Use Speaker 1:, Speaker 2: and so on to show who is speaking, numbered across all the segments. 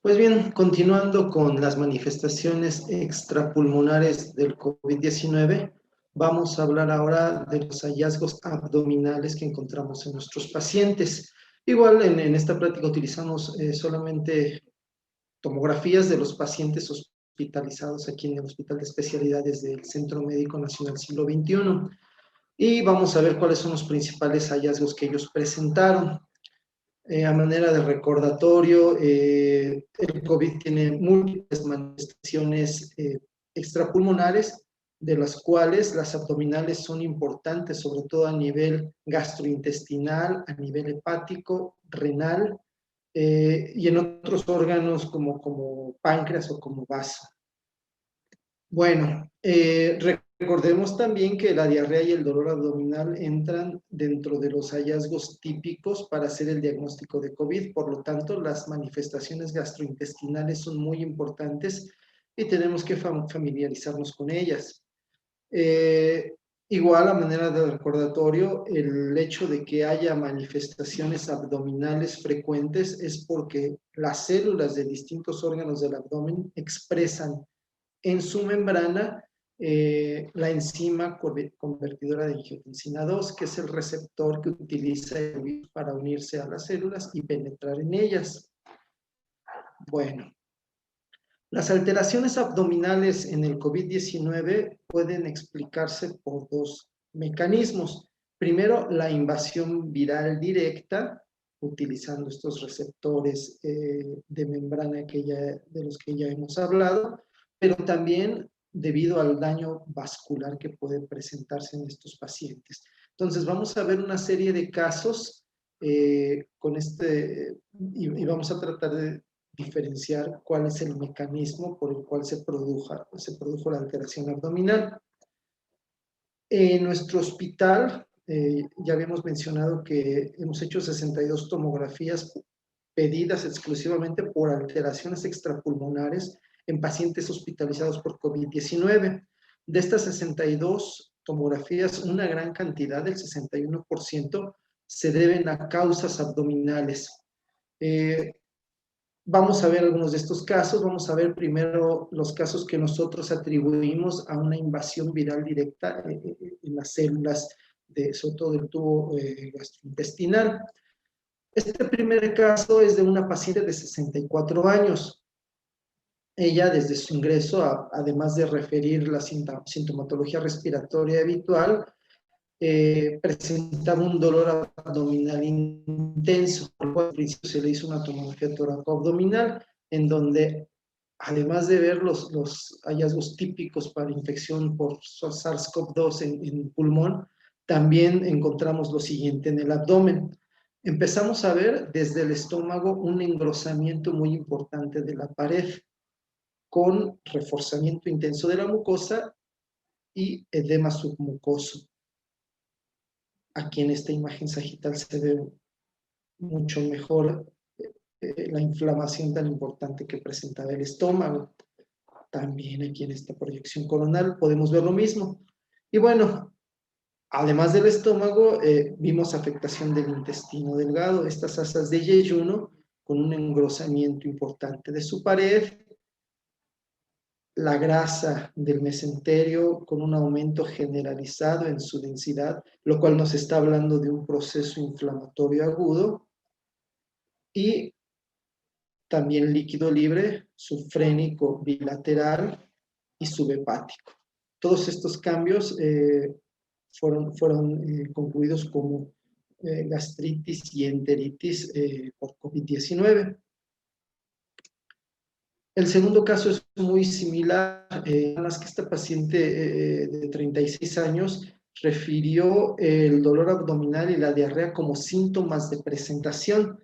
Speaker 1: Pues bien, continuando con las manifestaciones extrapulmonares del COVID-19, vamos a hablar ahora de los hallazgos abdominales que encontramos en nuestros pacientes. Igual en esta plática utilizamos solamente tomografías de los pacientes hospitalizados aquí en el Hospital de Especialidades del Centro Médico Nacional Siglo XXI y vamos a ver cuáles son los principales hallazgos que ellos presentaron. A manera de recordatorio, el COVID tiene múltiples manifestaciones extrapulmonares, de las cuales las abdominales son importantes, sobre todo a nivel gastrointestinal, a nivel hepático, renal, y en otros órganos como páncreas o como vaso. Bueno, recordemos también que la diarrea y el dolor abdominal entran dentro de los hallazgos típicos para hacer el diagnóstico de COVID. Por lo tanto, las manifestaciones gastrointestinales son muy importantes y tenemos que familiarizarnos con ellas. Igual, a manera de recordatorio, el hecho de que haya manifestaciones abdominales frecuentes es porque las células de distintos órganos del abdomen expresan en su membrana la enzima convertidora de angiotensina 2, que es el receptor que utiliza el virus para unirse a las células y penetrar en ellas. Bueno, las alteraciones abdominales en el COVID-19 pueden explicarse por dos mecanismos. Primero, la invasión viral directa, utilizando estos receptores de membrana de los que ya hemos hablado, pero también debido al daño vascular que puede presentarse en estos pacientes. Entonces, vamos a ver una serie de casos y vamos a tratar de diferenciar cuál es el mecanismo por el cual se produjo la alteración abdominal. En nuestro hospital, ya habíamos mencionado que hemos hecho 62 tomografías pedidas exclusivamente por alteraciones extrapulmonares en pacientes hospitalizados por COVID-19. De estas 62 tomografías, una gran cantidad, del 61%, se deben a causas abdominales. Vamos a ver algunos de estos casos. Vamos a ver primero los casos que nosotros atribuimos a una invasión viral directa en las células, sobre todo del tubo gastrointestinal. Este primer caso es de una paciente de 64 años. Ella, desde su ingreso, además de referir la sintomatología respiratoria habitual, presentaba un dolor abdominal intenso. Al principio se le hizo una tomografía toracoabdominal, en donde, además de ver los hallazgos típicos para infección por SARS-CoV-2 en pulmón, también encontramos lo siguiente en el abdomen. Empezamos a ver desde el estómago un engrosamiento muy importante de la pared, con reforzamiento intenso de la mucosa y edema submucoso. Aquí en esta imagen sagital se ve mucho mejor la inflamación tan importante que presentaba el estómago. También aquí en esta proyección coronal podemos ver lo mismo. Y bueno, además del estómago, vimos afectación del intestino delgado, estas asas de yeyuno con un engrosamiento importante de su pared, la grasa del mesenterio con un aumento generalizado en su densidad, lo cual nos está hablando de un proceso inflamatorio agudo, y también líquido libre, subfrénico bilateral y subhepático. Todos estos cambios fueron concluidos como gastritis y enteritis por COVID-19. El segundo caso es muy similar, más que esta paciente de 36 años refirió el dolor abdominal y la diarrea como síntomas de presentación.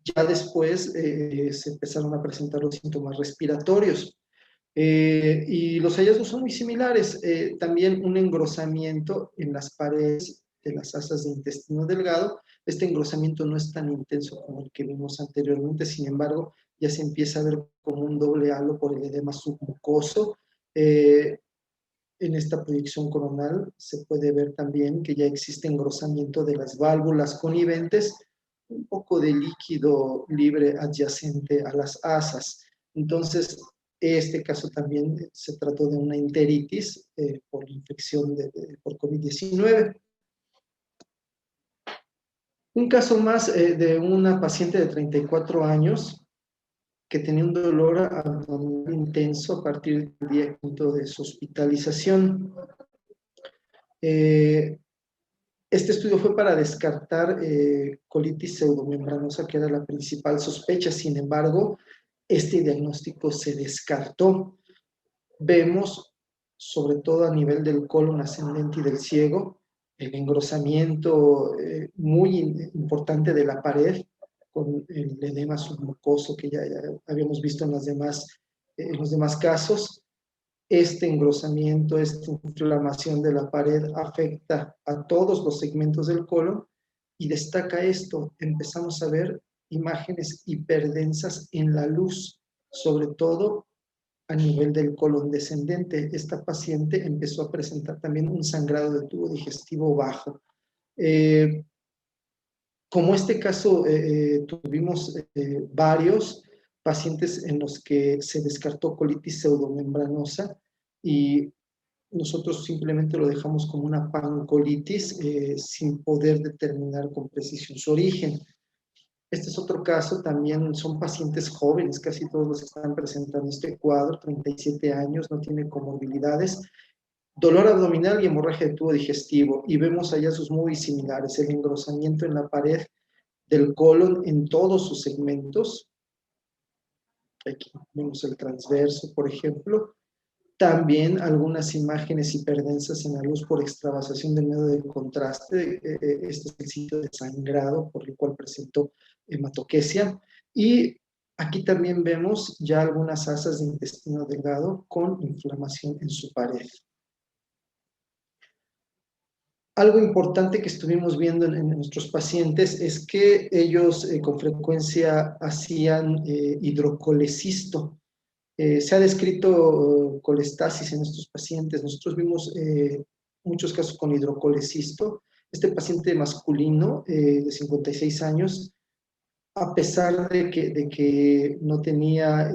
Speaker 1: Ya después se empezaron a presentar los síntomas respiratorios. Y los hallazgos son muy similares. También un engrosamiento en las paredes de las asas de intestino delgado. Este engrosamiento no es tan intenso como el que vimos anteriormente, sin embargo, ya se empieza a ver como un doble halo por el edema submucoso. En esta proyección coronal se puede ver también que ya existe engrosamiento de las válvulas coniventes un poco de líquido libre adyacente a las asas. Entonces, este caso también se trató de una enteritis por infección por COVID-19. Un caso más de una paciente de 34 años que tenía un dolor abdominal intenso a partir del día quinto de su hospitalización. Este estudio fue para descartar colitis pseudomembranosa, que era la principal sospecha. Sin embargo, este diagnóstico se descartó. Vemos, sobre todo a nivel del colon ascendente y del ciego, el engrosamiento muy importante de la pared, con el edema submucoso que ya habíamos visto en los demás casos. Este engrosamiento, esta inflamación de la pared afecta a todos los segmentos del colon y destaca esto. Empezamos a ver imágenes hiperdensas en la luz, sobre todo a nivel del colon descendente. Esta paciente empezó a presentar también un sangrado del tubo digestivo bajo. Como este caso, tuvimos varios pacientes en los que se descartó colitis pseudomembranosa y nosotros simplemente lo dejamos como una pancolitis sin poder determinar con precisión su origen. Este es otro caso, también son pacientes jóvenes, casi todos los que están presentando este cuadro, 37 años, no tiene comorbilidades, dolor abdominal y hemorragia de tubo digestivo, y vemos hallazgos muy similares, el engrosamiento en la pared del colon en todos sus segmentos. Aquí vemos el transverso, por ejemplo. También algunas imágenes hiperdensas en la luz por extravasación del medio de contraste. Este es el sitio de sangrado por el cual presentó hematoquesia. Y aquí también vemos ya algunas asas de intestino delgado con inflamación en su pared. Algo importante que estuvimos viendo en nuestros pacientes es que ellos con frecuencia hacían hidrocolecisto. Se ha descrito colestasis en estos pacientes. Nosotros vimos muchos casos con hidrocolecisto. Este paciente masculino de 56 años, a pesar de que no tenía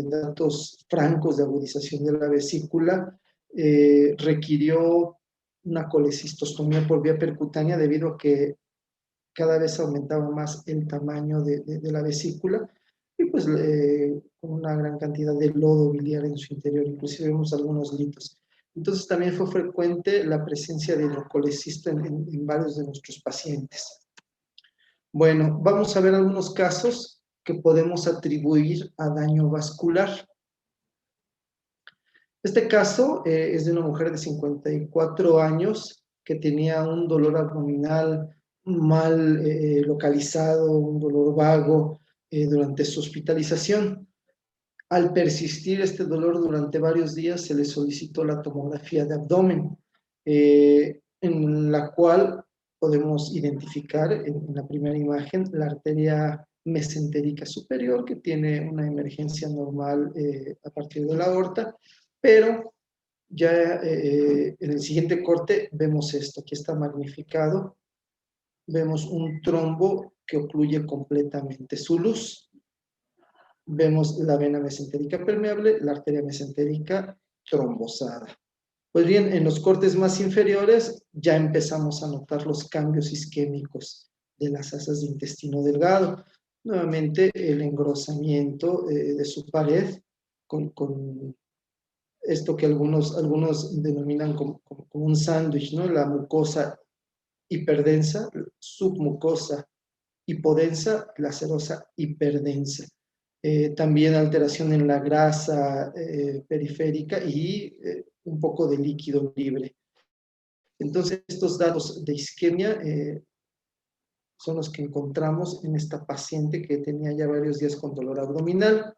Speaker 1: datos francos de agudización de la vesícula, requirió una colecistostomía por vía percutánea debido a que cada vez aumentaba más el tamaño de la vesícula y pues con una gran cantidad de lodo biliar en su interior, inclusive vemos algunos litos. Entonces también fue frecuente la presencia de hidrocolecisto en varios de nuestros pacientes. Bueno, vamos a ver algunos casos que podemos atribuir a daño vascular. Este caso es de una mujer de 54 años que tenía un dolor abdominal mal localizado, un dolor vago durante su hospitalización. Al persistir este dolor durante varios días, se le solicitó la tomografía de abdomen, en la cual podemos identificar en la primera imagen la arteria mesentérica superior, que tiene una emergencia normal a partir de la aorta, pero ya en el siguiente corte vemos esto, aquí está magnificado, vemos un trombo que ocluye completamente su luz. Vemos la vena mesentérica permeable, la arteria mesentérica trombosada. Pues bien, en los cortes más inferiores ya empezamos a notar los cambios isquémicos de las asas de intestino delgado. Nuevamente el engrosamiento de su pared con esto que algunos denominan como un sándwich, ¿no? La mucosa hiperdensa, submucosa hipodensa, la serosa hiperdensa. También alteración en la grasa periférica y un poco de líquido libre. Entonces, estos datos de isquemia son los que encontramos en esta paciente que tenía ya varios días con dolor abdominal.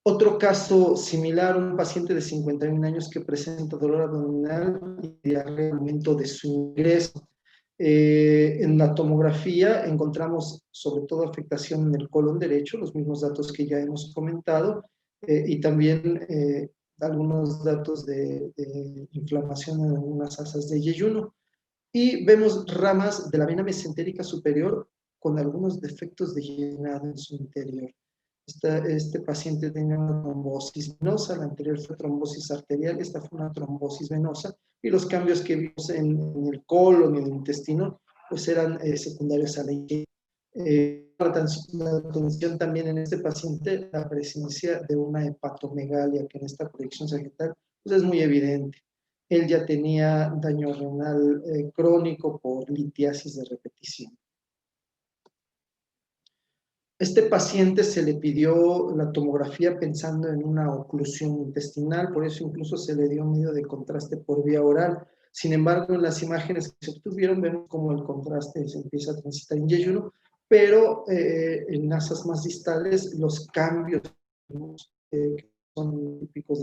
Speaker 1: Otro caso similar, un paciente de 51 años que presenta dolor abdominal y diarrea al momento de su ingreso. En la tomografía encontramos sobre todo afectación en el colon derecho, los mismos datos que ya hemos comentado, y también algunos datos de inflamación en algunas asas de yeyuno. Y vemos ramas de la vena mesentérica superior con algunos defectos de llenado en su interior. Este paciente tenía una trombosis venosa, la anterior fue trombosis arterial, esta fue una trombosis venosa, y los cambios que vimos en el colon y en el intestino, pues eran secundarios a la ingesta. La atención también en este paciente, la presencia de una hepatomegalia, que en esta proyección sagittal pues es muy evidente. Él ya tenía daño renal crónico por litiasis de repetición. Este paciente se le pidió la tomografía pensando en una oclusión intestinal, por eso incluso se le dio medio de contraste por vía oral. Sin embargo, en las imágenes que se obtuvieron vemos cómo el contraste se empieza a transitar en yeyuno, pero en nasas más distales los cambios que son típicos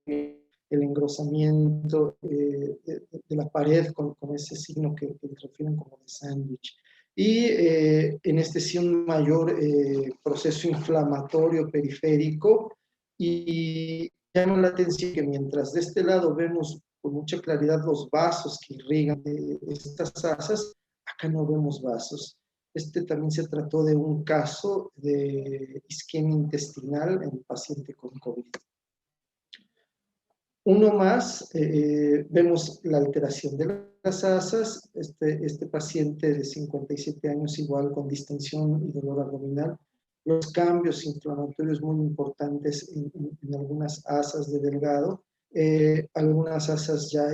Speaker 1: del engrosamiento de la pared con ese signo que refieren como de sándwich. Y en este sí un mayor proceso inflamatorio periférico, y llama la atención que mientras de este lado vemos con mucha claridad los vasos que irrigan estas asas, acá no vemos vasos. Este también se trató de un caso de isquemia intestinal en paciente con COVID. Uno más, vemos la alteración de las asas, este paciente de 57 años igual con distensión y dolor abdominal, los cambios inflamatorios muy importantes en algunas asas de delgado, algunas asas ya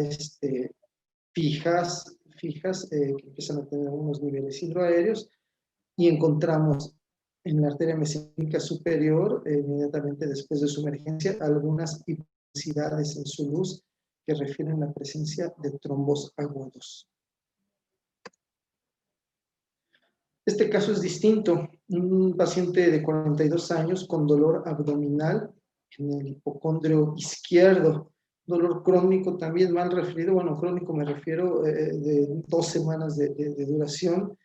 Speaker 1: fijas que empiezan a tener algunos niveles hidroaéreos, y encontramos en la arteria mesénica superior, inmediatamente después de su emergencia, algunas hipodensidades en su luz que refieren a la presencia de trombos agudos. Este caso es distinto. Un paciente de 42 años con dolor abdominal en el hipocondrio izquierdo, dolor crónico también mal referido, bueno, crónico me refiero de 2 semanas de duración,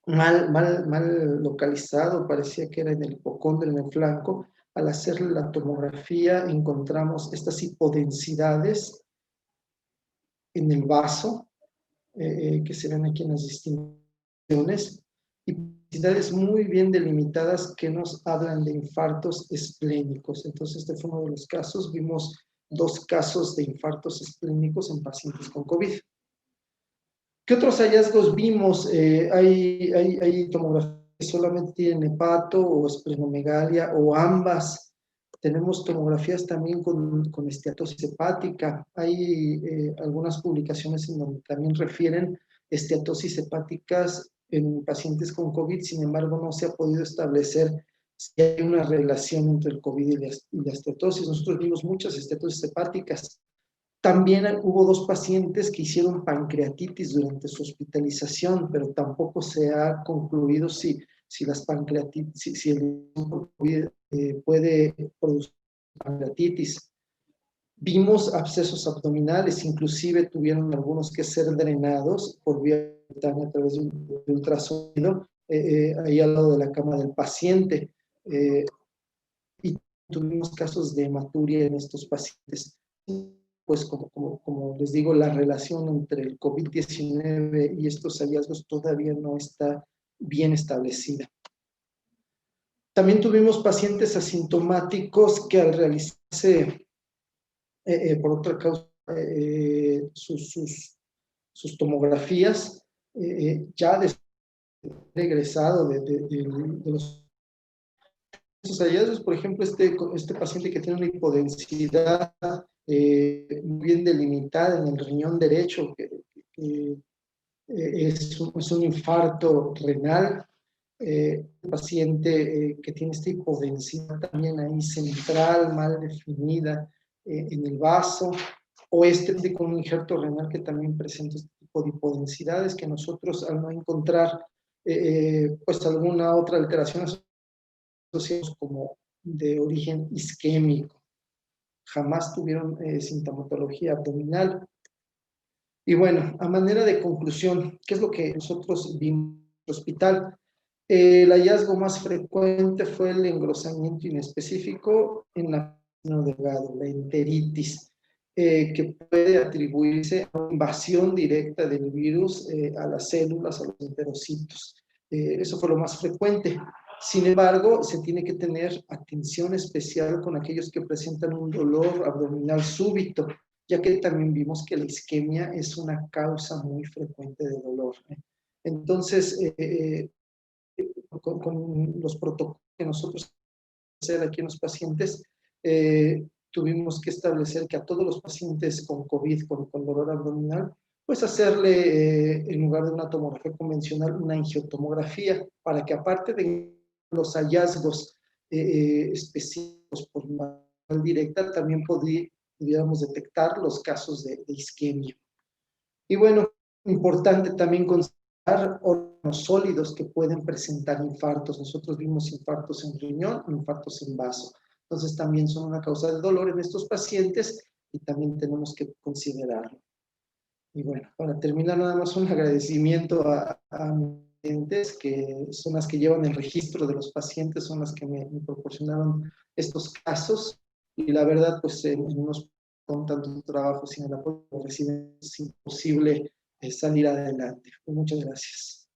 Speaker 1: mal localizado, parecía que era en el hipocondrio, en el flanco. Al hacerle la tomografía encontramos estas hipodensidades en el vaso, que se ven aquí en las distinciones, hipodensidades muy bien delimitadas que nos hablan de infartos esplénicos. Entonces este fue uno de los casos, vimos 2 casos de infartos esplénicos en pacientes con COVID. ¿Qué otros hallazgos vimos? Hay tomografías que solamente tienen hepato o esplenomegalia o ambas. Tenemos tomografías también con esteatosis hepática. Hay algunas publicaciones en donde también refieren esteatosis hepáticas en pacientes con COVID, sin embargo no se ha podido establecer si hay una relación entre el COVID y la esteatosis. Nosotros vimos muchas esteatosis hepáticas. También hubo 2 pacientes que hicieron pancreatitis durante su hospitalización, pero tampoco se ha concluido si las pancreatitis, si el COVID puede producir pancreatitis. Vimos abscesos abdominales, inclusive tuvieron algunos que ser drenados por vía cutánea a través de un ultrasonido, ahí al lado de la cama del paciente. Y tuvimos casos de hematuria en estos pacientes. Pues como les digo, la relación entre el COVID-19 y estos hallazgos todavía no está bien establecida. También tuvimos pacientes asintomáticos que al realizarse, por otra causa, sus tomografías, ya regresado de los hallazgos, por ejemplo, este paciente que tiene una hipodensidad muy bien delimitada en el riñón derecho, que es un infarto renal, paciente que tiene esta hipodensidad también ahí central, mal definida en el vaso, o con un injerto renal que también presenta este tipo de hipodensidades que nosotros al no encontrar pues alguna otra alteración asociados como de origen isquémico, jamás tuvieron sintomatología abdominal. Y bueno, a manera de conclusión, ¿qué es lo que nosotros vimos en el hospital? El hallazgo más frecuente fue el engrosamiento inespecífico en la delgado, la enteritis. que puede atribuirse a una invasión directa del virus a las células, a los enterocitos. Eso fue lo más frecuente. Sin embargo, se tiene que tener atención especial con aquellos que presentan un dolor abdominal súbito, ya que también vimos que la isquemia es una causa muy frecuente de dolor. Entonces, con los protocolos que nosotros hacer aquí en los pacientes, tuvimos que establecer que a todos los pacientes con COVID, con dolor abdominal, pues hacerle, en lugar de una tomografía convencional, una angiotomografía, para que aparte de los hallazgos específicos por manual directa, también pudiéramos detectar los casos de isquemia. Y bueno, importante también considerar órganos sólidos que pueden presentar infartos. Nosotros vimos infartos en riñón, infartos en vaso. Entonces también son una causa de dolor en estos pacientes y también tenemos que considerarlo. Y bueno, para terminar nada más un agradecimiento a mis pacientes, que son las que llevan el registro de los pacientes, son las que me proporcionaron estos casos. Y la verdad, pues en unos con tanto trabajo sin el apoyo de los residentes es imposible salir adelante. Muchas gracias.